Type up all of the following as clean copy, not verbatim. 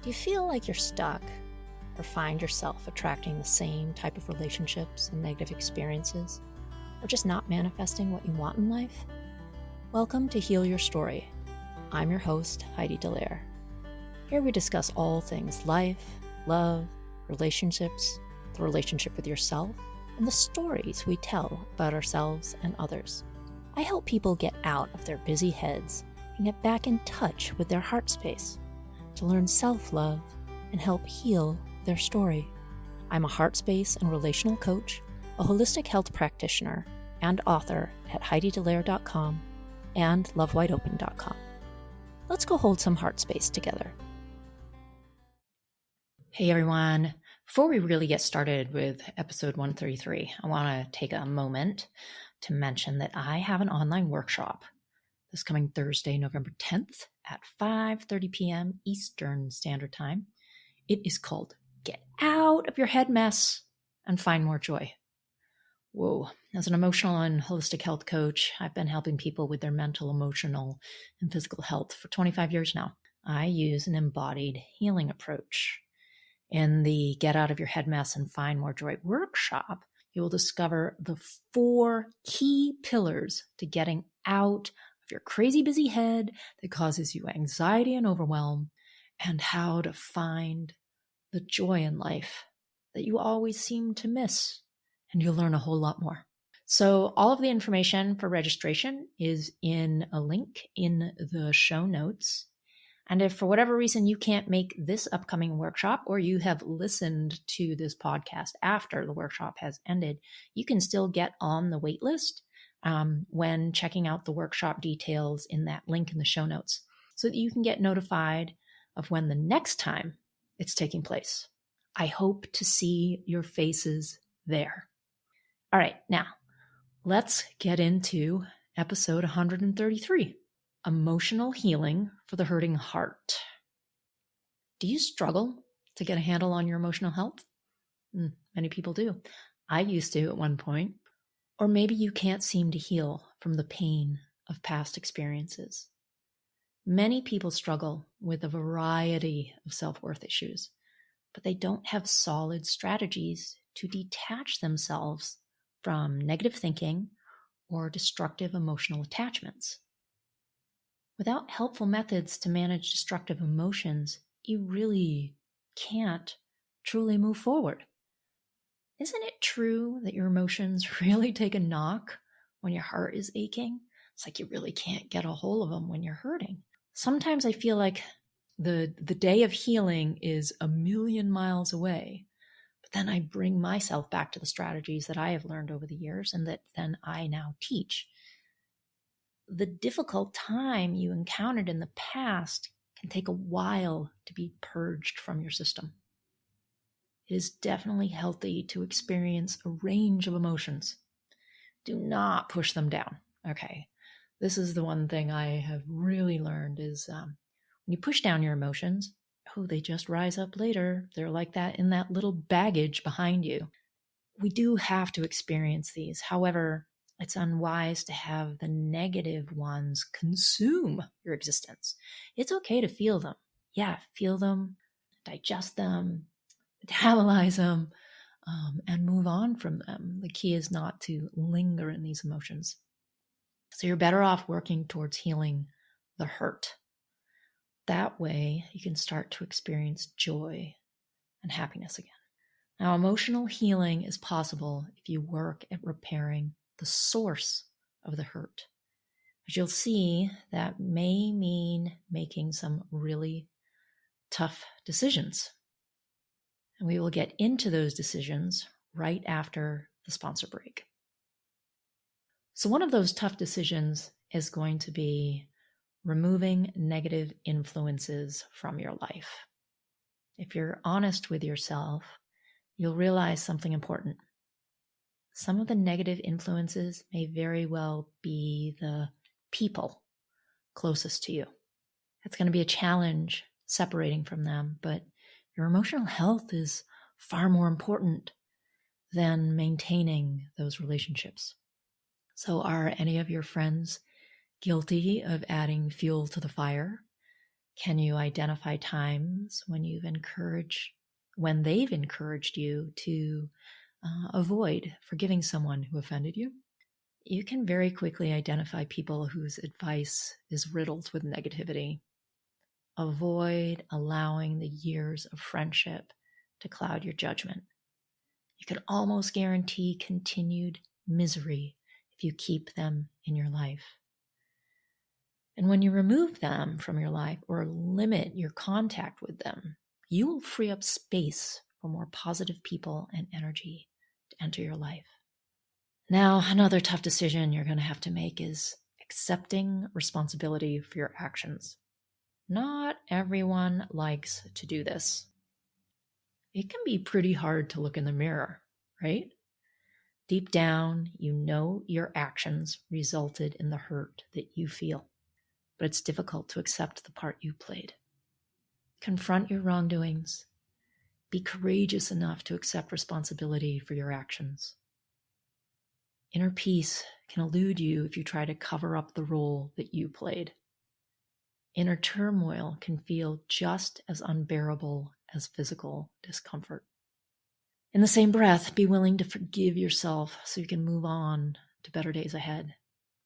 Do you feel like you're stuck or find yourself attracting the same type of relationships and negative experiences, or just not manifesting what you want in life? Welcome to Heal Your Story. I'm your host, Heidi. Here we discuss all things life, love, relationships, the relationship with yourself, and the stories we tell about ourselves and others. I help people get out of their busy heads and get back in touch with their heart space to learn self-love and help heal their story. I'm a heart space and relational coach, a holistic health practitioner, and author at HeidiDelaire.com and LoveWideOpen.com. Let's go hold some heart space together. Hey everyone, before we really get started with episode 133, I want to take a moment to mention that I have an online workshop this coming Thursday, November 10th at 5:30 p.m. Eastern Standard Time. It is called Get Out of Your Head Mess and Find More Joy. Whoa, as an emotional and holistic health coach, I've been helping people with their mental, emotional, and physical health for 25 years now. I use an embodied healing approach. In the Get Out of Your Head Mess and Find More Joy workshop, you will discover the 4 key pillars to getting out of your crazy busy head that causes you anxiety and overwhelm, and how to find the joy in life that you always seem to miss. And you'll learn a whole lot more. So all of the information for registration is in a link in the show notes. And if for whatever reason you can't make this upcoming workshop, or you have listened to this podcast after the workshop has ended, you can still get on the wait list when checking out the workshop details in that link in the show notes, so that you can get notified of when the next time it's taking place. I hope to see your faces there. All right, now let's get into episode 133. Emotional healing for the hurting heart. Do you struggle to get a handle on your emotional health? Many people do. I used to at one point. Or maybe you can't seem to heal from the pain of past experiences. Many people struggle with a variety of self-worth issues, but they don't have solid strategies to detach themselves from negative thinking or destructive emotional attachments. Without helpful methods to manage destructive emotions, you really can't truly move forward. Isn't it true that your emotions really take a knock when your heart is aching? It's like you really can't get a hold of them when you're hurting. Sometimes I feel like the day of healing is a million miles away, but then I bring myself back to the strategies that I have learned over the years and that then I now teach. The difficult time you encountered in the past can take a while to be purged from your system. It is definitely healthy to experience a range of emotions. Do not push them down. Okay, this is the one thing I have really learned is when you push down your emotions, they just rise up later. They're like that in that little baggage behind you. We do have to experience these. However, it's unwise to have the negative ones consume your existence. It's okay to feel them. Yeah, feel them, digest them, metabolize them, and move on from them. The key is not to linger in these emotions. So you're better off working towards healing the hurt. That way you can start to experience joy and happiness again. Now, emotional healing is possible if you work at repairing the source of the hurt. As you'll see, that may mean making some really tough decisions. And we will get into those decisions right after the sponsor break. So one of those tough decisions is going to be removing negative influences from your life. If you're honest with yourself, you'll realize something important. Some of the negative influences may very well be the people closest to you. It's going to be a challenge separating from them, but your emotional health is far more important than maintaining those relationships. So are any of your friends guilty of adding fuel to the fire? Can you identify times when they've encouraged you to avoid forgiving someone who offended you? You can very quickly identify people whose advice is riddled with negativity. Avoid allowing the years of friendship to cloud your judgment. You can almost guarantee continued misery if you keep them in your life. And when you remove them from your life or limit your contact with them, you will free up space for more positive people and energy to enter your life. Now, another tough decision you're going to have to make is accepting responsibility for your actions. Not everyone likes to do this. It can be pretty hard to look in the mirror, right? Deep down, you know your actions resulted in the hurt that you feel, but it's difficult to accept the part you played. Confront your wrongdoings. Be courageous enough to accept responsibility for your actions. Inner peace can elude you if you try to cover up the role that you played. Inner turmoil can feel just as unbearable as physical discomfort. In the same breath, be willing to forgive yourself so you can move on to better days ahead.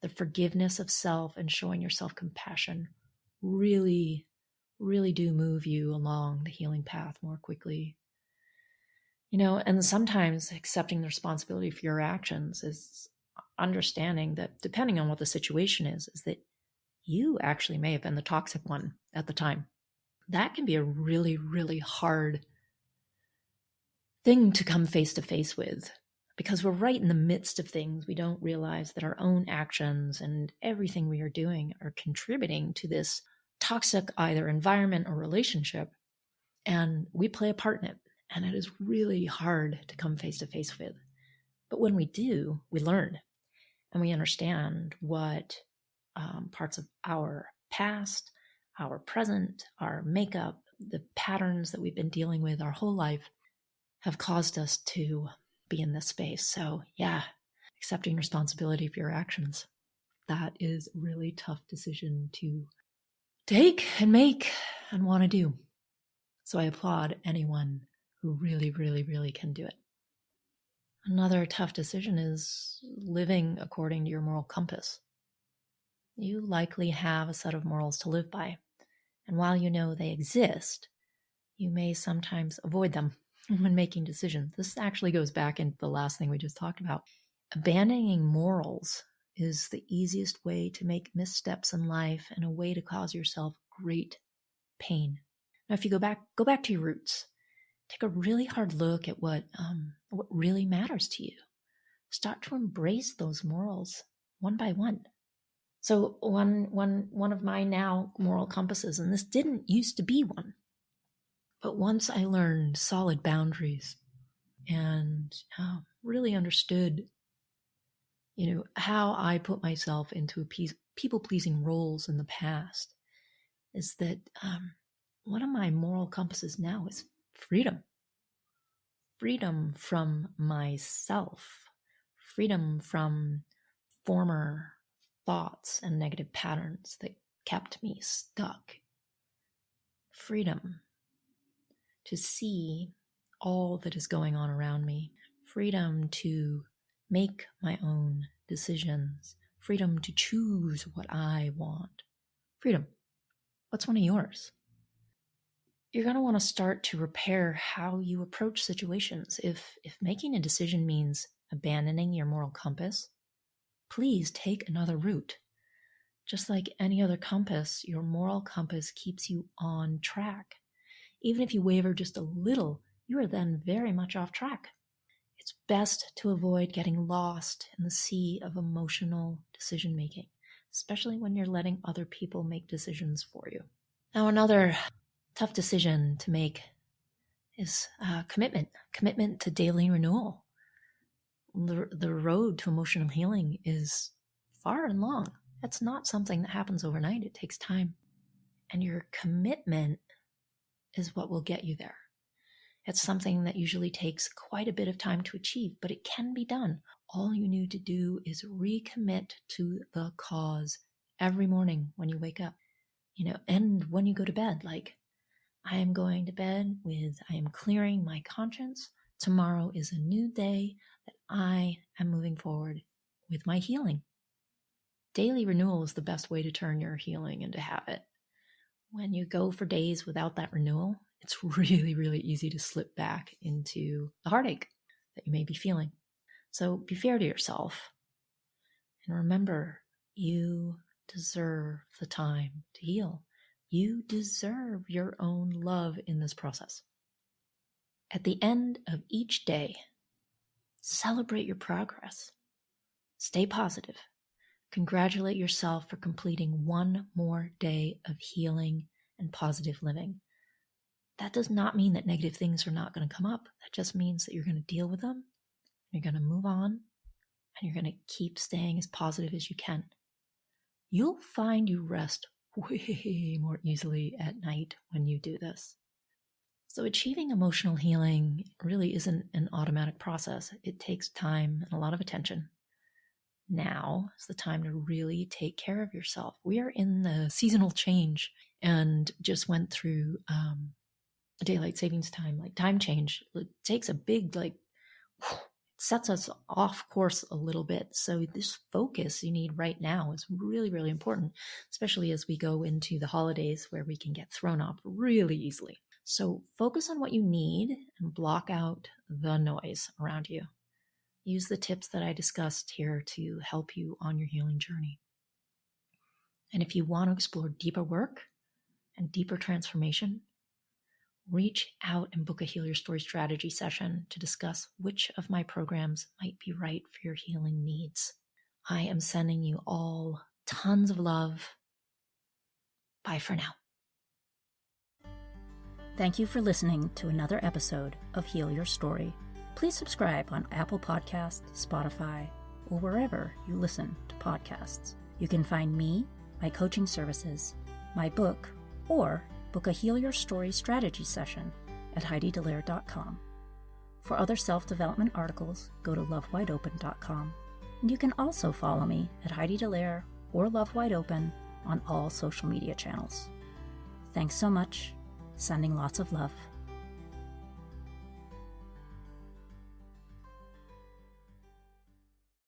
The forgiveness of self and showing yourself compassion really do move you along the healing path more quickly. And sometimes accepting the responsibility for your actions is understanding that depending on what the situation is that you actually may have been the toxic one at the time. That can be a really hard thing to come face to face with, because we're right in the midst of things. We don't realize that our own actions and everything we are doing are contributing to this toxic either environment or relationship, and we play a part in it, and it is really hard to come face to face with. But when we do, we learn and we understand what parts of our past, our present, our makeup, the patterns that we've been dealing with our whole life have caused us to be in this space. So yeah, accepting responsibility for your actions. That is a really tough decision to take and make and want to do. So I applaud anyone who really can do it. Another tough decision is living according to your moral compass. You likely have a set of morals to live by, and while you know they exist, you may sometimes avoid them when making decisions. This actually goes back into the last thing we just talked about. Abandoning morals is the easiest way to make missteps in life and a way to cause yourself great pain. Now, if you go back to your roots, take a really hard look at what really matters to you. Start to embrace those morals one by one. So one of my now moral compasses, and this didn't used to be one, but once I learned solid boundaries and really understood, how I put myself into people-pleasing roles in the past, is that one of my moral compasses now is freedom. Freedom from myself. Freedom from former thoughts and negative patterns that kept me stuck. Freedom to see all that is going on around me. Freedom to make my own decisions. Freedom to choose what I want. Freedom. What's one of yours? You're going to want to start to repair how you approach situations. If making a decision means abandoning your moral compass, please take another route. Just like any other compass, your moral compass keeps you on track. Even if you waver just a little, you are then very much off track. It's best to avoid getting lost in the sea of emotional decision making, especially when you're letting other people make decisions for you. Now, another tough decision to make is commitment to daily renewal. The road to emotional healing is far and long. It's not something that happens overnight. It takes time. And your commitment is what will get you there. It's something that usually takes quite a bit of time to achieve, but it can be done. All you need to do is recommit to the cause every morning when you wake up. And when you go to bed, like, I am going to bed with, I am clearing my conscience. Tomorrow is a new day that I am moving forward with my healing. Daily renewal is the best way to turn your healing into habit. When you go for days without that renewal, it's really, really easy to slip back into the heartache that you may be feeling. So be fair to yourself. And remember, you deserve the time to heal. You deserve your own love in this process. At the end of each day, celebrate your progress. Stay positive. Congratulate yourself for completing one more day of healing and positive living. That does not mean that negative things are not going to come up. That just means that you're going to deal with them, you're going to move on, and you're going to keep staying as positive as you can. You'll find you rest way more easily at night when you do this. So achieving emotional healing really isn't an automatic process. It takes time and a lot of attention. Now is the time to really take care of yourself. We are in the seasonal change and just went through daylight savings time, like time change. It takes a big, sets us off course a little bit. So this focus you need right now is really, really important, especially as we go into the holidays where we can get thrown off really easily. So focus on what you need and block out the noise around you. Use the tips that I discussed here to help you on your healing journey. And if you want to explore deeper work and deeper transformation, reach out and book a Heal Your Story strategy session to discuss which of my programs might be right for your healing needs. I am sending you all tons of love. Bye for now. Thank you for listening to another episode of Heal Your Story. Please subscribe on Apple Podcasts, Spotify, or wherever you listen to podcasts. You can find me, my coaching services, my book, or book a Heal Your Story strategy session at HeidiDelaire.com. For other self-development articles, go to LoveWideOpen.com. And you can also follow me at Heidi Delaire or Love Wide Open on all social media channels. Thanks so much. Sending lots of love.